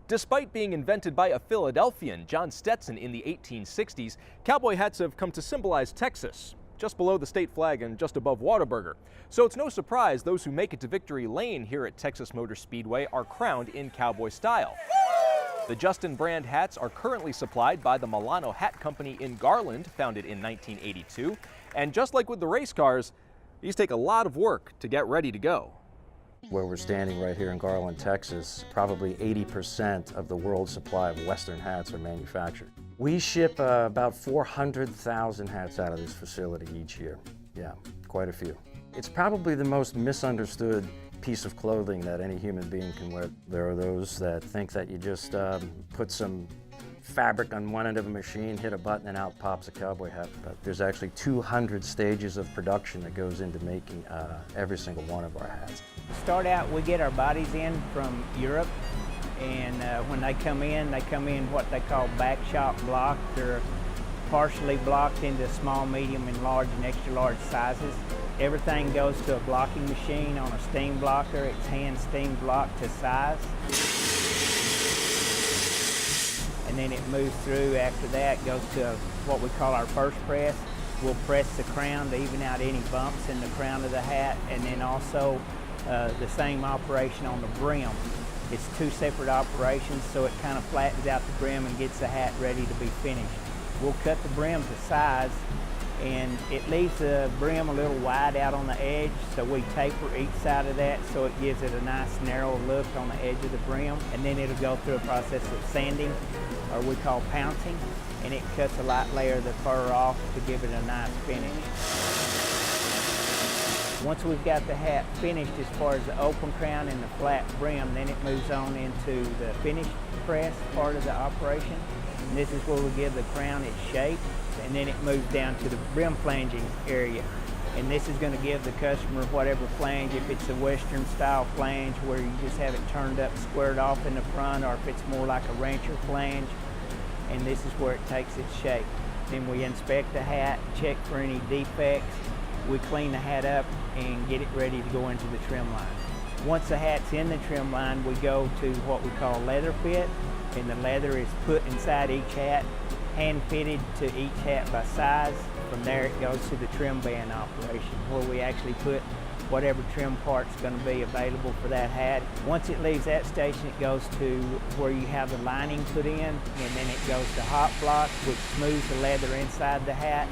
Despite being invented by a Philadelphian, John Stetson, in the 1860s, cowboy hats have come to symbolize Texas, just below the state flag and just above Whataburger. So it's no surprise those who make it to victory lane here at Texas Motor Speedway are crowned in cowboy style. The Justin brand hats are currently supplied by the Milano Hat Company in Garland, founded in 1982. And just like with the race cars, these take a lot of work to get ready to go. Where we're standing right here in Garland, Texas, probably 80% of the world's supply of Western hats are manufactured. We ship about 400,000 hats out of this facility each year. Yeah, quite a few. It's probably the most misunderstood piece of clothing that any human being can wear. There are those that think that you just put some fabric on one end of a machine, hit a button, and out pops a cowboy hat. But there's actually 200 stages of production that goes into making every single one of our hats. Start out, we get our bodies in from Europe, and when they come in what they call back shop blocked. They're partially blocked into small, medium, and large and extra large sizes. Everything goes to a blocking machine on a steam blocker. It's hand steam blocked to size. And then it moves through. After that, goes to what we call our first press. We'll press the crown to even out any bumps in the crown of the hat, and then also the same operation on the brim. It's two separate operations, so it kind of flattens out the brim and gets the hat ready to be finished. We'll cut the brim to size, and it leaves the brim a little wide out on the edge, so we taper each side of that so it gives it a nice narrow look on the edge of the brim. And then it'll go through a process of sanding, or we call pouncing, and it cuts a light layer of the fur off to give it a nice finish. Once we've got the hat finished as far as the open crown and the flat brim, then it moves on into the finished press part of the operation. And this is where we give the crown its shape, and then it moves down to the brim flanging area. And this is going to give the customer whatever flange, if it's a Western style flange where you just have it turned up, squared off in the front, or if it's more like a rancher flange, and this is where it takes its shape. Then we inspect the hat, check for any defects. We clean the hat up and get it ready to go into the trim line. Once the hat's in the trim line, we go to what we call leather fit, and the leather is put inside each hat, hand fitted to each hat by size. From there it goes to the trim band operation, where we actually put whatever trim part's going to be available for that hat. Once it leaves that station, it goes to where you have the lining put in, and then it goes to hot block, which smooths the leather inside the hat.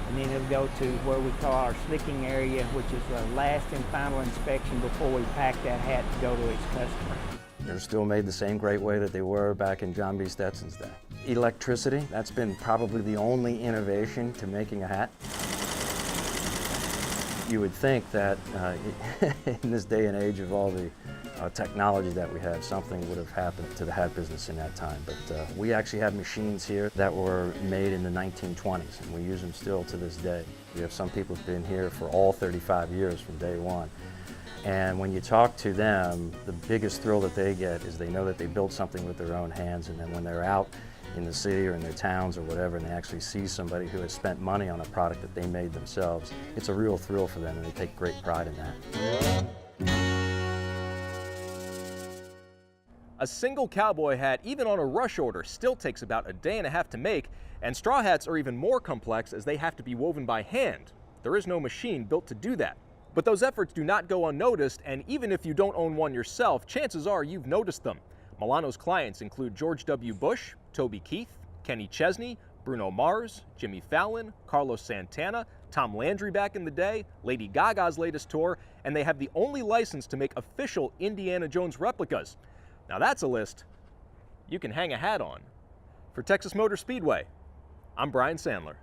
And then it'll go to where we call our slicking area, which is the last and final inspection before we pack that hat to go to its customer. They're still made the same great way that they were back in John B. Stetson's day. Electricity, that's been probably the only innovation to making a hat. You would think that in this day and age of all the technology that we have, something would have happened to the hat business in that time. But we actually have machines here that were made in the 1920s, and we use them still to this day. We have some people who've been here for all 35 years from day one. And when you talk to them, the biggest thrill that they get is they know that they built something with their own hands, and then when they're out in the city or in their towns or whatever, and they actually see somebody who has spent money on a product that they made themselves, it's a real thrill for them, and they take great pride in that. A single cowboy hat, even on a rush order, still takes about a day and a half to make, and straw hats are even more complex as they have to be woven by hand. There is no machine built to do that. But those efforts do not go unnoticed, and even if you don't own one yourself, chances are you've noticed them. Milano's clients include George W. Bush, Toby Keith, Kenny Chesney, Bruno Mars, Jimmy Fallon, Carlos Santana, Tom Landry back in the day, Lady Gaga's latest tour, and they have the only license to make official Indiana Jones replicas. Now that's a list you can hang a hat on. For Texas Motor Speedway, I'm Brian Sandler.